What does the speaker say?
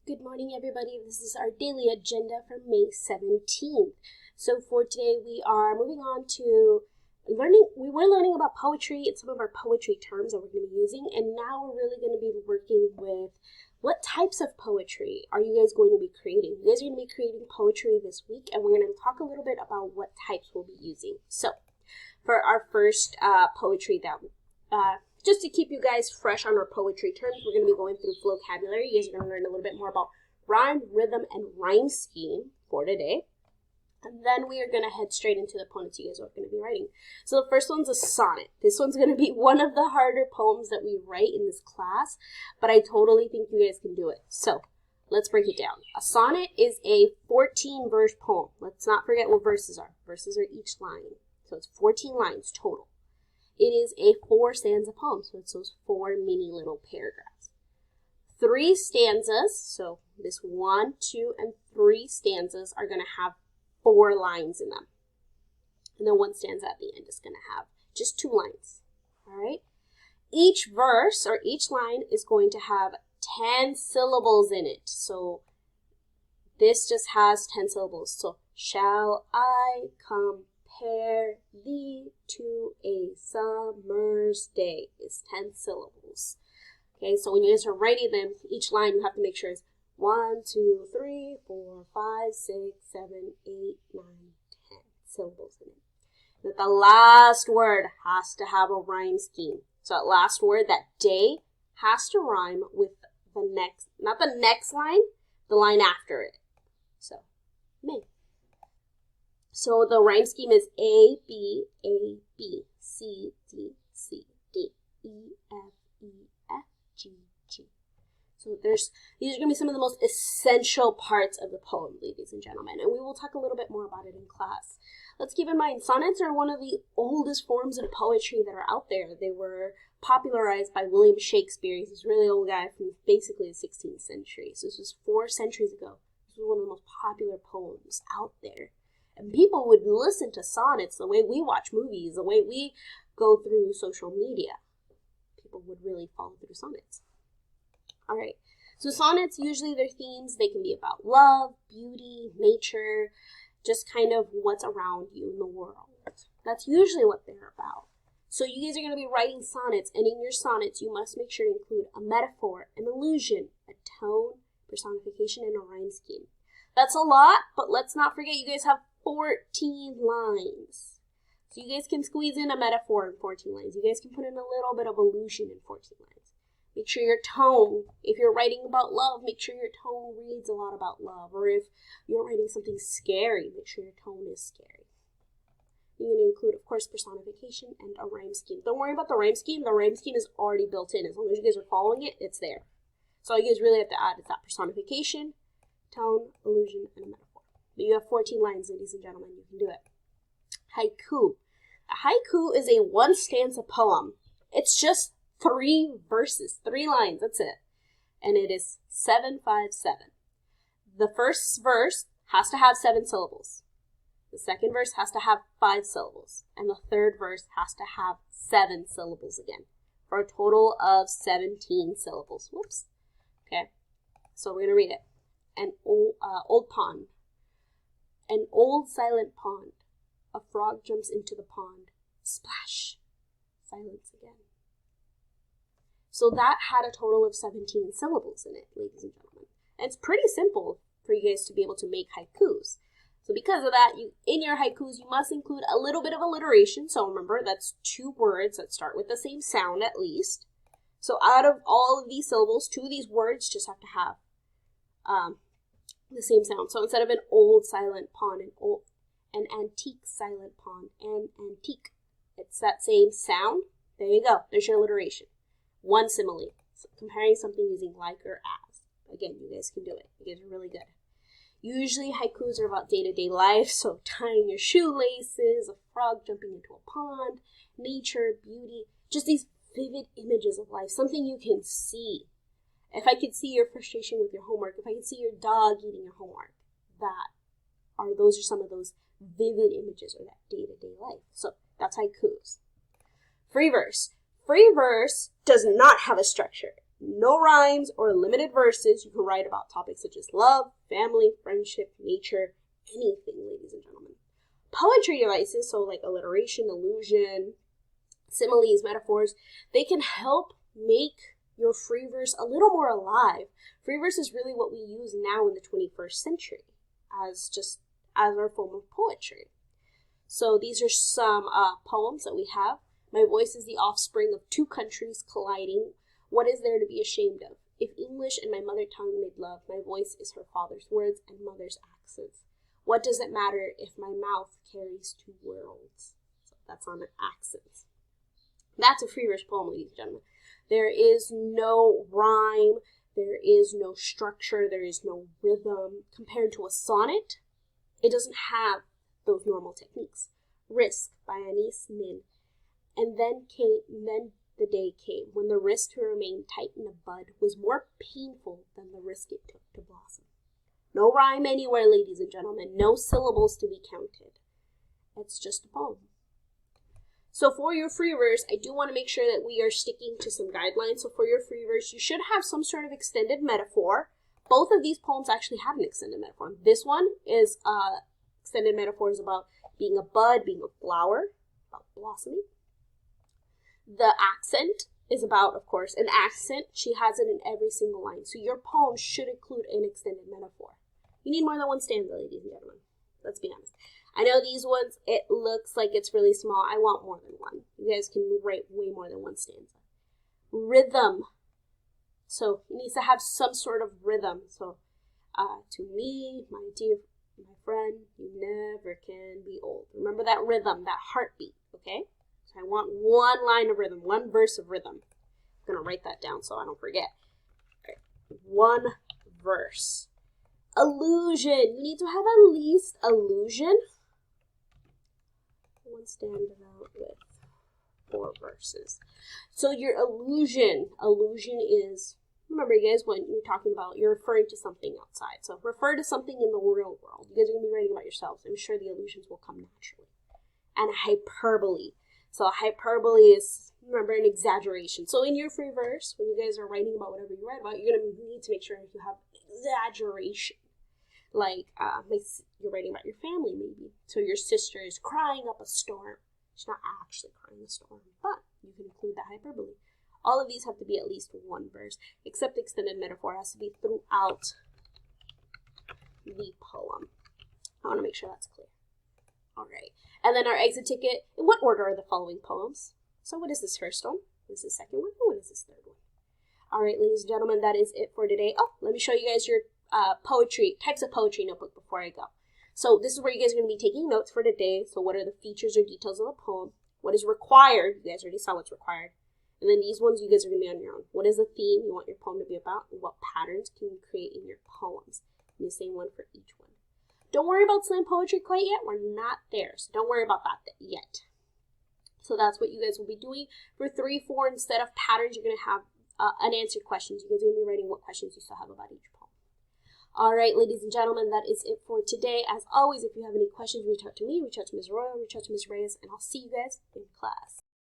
Good morning, everybody. This is our daily agenda for May 17th. So for today, we are moving on to learning. We were learning about poetry and some of our poetry terms that we're going to be using. And now we're really going to be working with what types of poetry are you guys going to be creating? You guys are going to be creating poetry this week, and we're going to talk a little bit about what types we'll be using. So for our first poetry that just to keep you guys fresh on our poetry terms, we're going to be going through vocabulary. You guys are going to learn a little bit more about rhyme, rhythm, and rhyme scheme for today. And then we are going to head straight into the poems you guys are going to be writing. So the first one's a sonnet. This one's going to be one of the harder poems that we write in this class, but I totally think you guys can do it. So let's break it down. A sonnet is a 14-verse poem. Let's not forget what verses are. Verses are each line. So it's 14 lines total. It is a 4-stanza poem, so it's those 4 mini little paragraphs. 3 stanzas, so this 1, 2, and 3 stanzas are going to have 4 lines in them. And then 1 stanza at the end is going to have just 2 lines. All right? Each verse or each line is going to have 10 syllables in it. So this just has 10 syllables. So, shall I compare thee to a summer's day is 10 syllables. Okay, so when you guys are writing them, each line you have to make sure is 1, 2, 3, 4, 5, 6, 7, 8, 9, 10 syllables in it. That the last word has to have a rhyme scheme. So that last word, that day, has to rhyme with the next, not the next line, the line after it. So, May. So the rhyme scheme is A, B, A, B, C, D, C, D, E, F, E, F, G, G. So these are going to be some of the most essential parts of the poem, ladies and gentlemen, and we will talk a little bit more about it in class. Let's keep in mind, sonnets are one of the oldest forms of poetry that are out there. They were popularized by William Shakespeare. He's this really old guy from basically the 16th century. So this was 4 centuries ago. This was one of the most popular poems out there. And people would listen to sonnets the way we watch movies, the way we go through social media. People would really follow through sonnets. All right. So sonnets, usually their themes, they can be about love, beauty, nature, just kind of what's around you in the world. That's usually what they're about. So you guys are going to be writing sonnets, and in your sonnets, you must make sure to include a metaphor, an allusion, a tone, personification, and a rhyme scheme. That's a lot, but let's not forget you guys have 14 lines. So you guys can squeeze in a metaphor in 14 lines. You guys can put in a little bit of allusion in 14 lines. Make sure your tone, if you're writing about love, make sure your tone reads a lot about love. Or if you're writing something scary, make sure your tone is scary. You're going to include, of course, personification and a rhyme scheme. Don't worry about the rhyme scheme. The rhyme scheme is already built in. As long as you guys are following it, it's there. So all you guys really have to add is that personification, tone, allusion, and a metaphor. But you have 14 lines, ladies and gentlemen. You can do it. Haiku. A haiku is a 1-stanza poem. It's just 3 verses, 3 lines. That's it. And it is 7-5-7. The first verse has to have 7 syllables. The second verse has to have 5 syllables. And the third verse has to have 7 syllables again, for a total of 17 syllables. Whoops. Okay. So we're going to read it. An old pond. An old silent pond. A frog jumps into the pond. Splash. Silence again. So that had a total of 17 syllables in it, ladies and gentlemen. And it's pretty simple for you guys to be able to make haikus. So because of that, in your haikus, you must include a little bit of alliteration. So remember, that's 2 words that start with the same sound at least. So out of all of these syllables, 2 of these words just have to have the same sound. So instead of an old silent pond, an antique silent pond, an antique. It's that same sound. There you go. There's your alliteration. 1 simile. So comparing something using like or as. Again, you guys can do it. You guys are really good. Usually haikus are about day-to-day life, so tying your shoelaces, a frog jumping into a pond, nature, beauty, just these vivid images of life, something you can see. If I could see your frustration with your homework, if I could see your dog eating your homework, those are some of those vivid images or that day-to-day life. So that's haikus. Free verse. Free verse does not have a structure. no rhymes or limited verses. You can write about topics such as love, family, friendship, nature, anything, ladies and gentlemen. Poetry devices, so like alliteration, allusion, similes, metaphors, they can help make your free verse a little more alive. Free verse is really what we use now in the 21st century as our form of poetry. So these are some poems that we have. My voice is the offspring of two countries colliding. What is there to be ashamed of? If English and my mother tongue made love, my voice is her father's words and mother's accents. What does it matter if my mouth carries two worlds? So that's on accents. That's a free verse poem, ladies and gentlemen. There is no rhyme, there is no structure, there is no rhythm. Compared to a sonnet, it doesn't have those normal techniques. Risk by Anais Nin. And then the day came when the risk to remain tight in a bud was more painful than the risk it took to blossom. No rhyme anywhere, ladies and gentlemen. No syllables to be counted. It's just a poem. So for your free verse, I do want to make sure that we are sticking to some guidelines. So for your free verse, you should have some sort of extended metaphor. Both of these poems actually have an extended metaphor. This one is extended metaphors about being a bud, being a flower, about blossoming. The accent is about, of course, an accent. She has it in every single line. So your poem should include an extended metaphor. You need more than one stanza, ladies and gentlemen. Let's be honest. I know these ones, it looks like it's really small. I want more than one. You guys can write way more than one stanza. Rhythm. So it needs to have some sort of rhythm. So, to me, my friend, you never can be old. Remember that rhythm, that heartbeat, okay? I want one line of rhythm, one verse of rhythm. I'm going to write that down so I don't forget. Okay. One verse. Allusion. You need to have at least allusion. One stanza out with 4 verses. So your allusion is, remember you guys, when you're talking about, you're referring to something outside. So refer to something in the real world. You guys are going to be writing about yourselves. I'm sure the allusions will come naturally. And hyperbole. So hyperbole is, remember, an exaggeration. So in your free verse, when you guys are writing about whatever you write about, you're going to need to make sure you have exaggeration. Like, you're writing about your family, maybe. So your sister is crying up a storm. She's not actually crying a storm, but you can include that hyperbole. All of these have to be at least one verse, except extended metaphor has to be throughout the poem. I want to make sure that's clear. All right. And then our exit ticket. In what order are the following poems? So what is this first one? What is the second one? And what is this third one? All right, ladies and gentlemen, that is it for today. Oh, let me show you guys your types of poetry notebook before I go. So this is where you guys are going to be taking notes for today. So what are the features or details of the poem? What is required? You guys already saw what's required. And then these ones, you guys are going to be on your own. What is the theme you want your poem to be about? And what patterns can you create in your poems? And the same one for each one. Don't worry about slam poetry quite yet. We're not there. So don't worry about that yet. So that's what you guys will be doing. For 3, 4, instead of patterns, you're going to have unanswered questions. You guys are going to be writing what questions you still have about each poem. All right, ladies and gentlemen, that is it for today. As always, if you have any questions, reach out to me, reach out to Ms. Royal, reach out to Ms. Reyes, and I'll see you guys in class.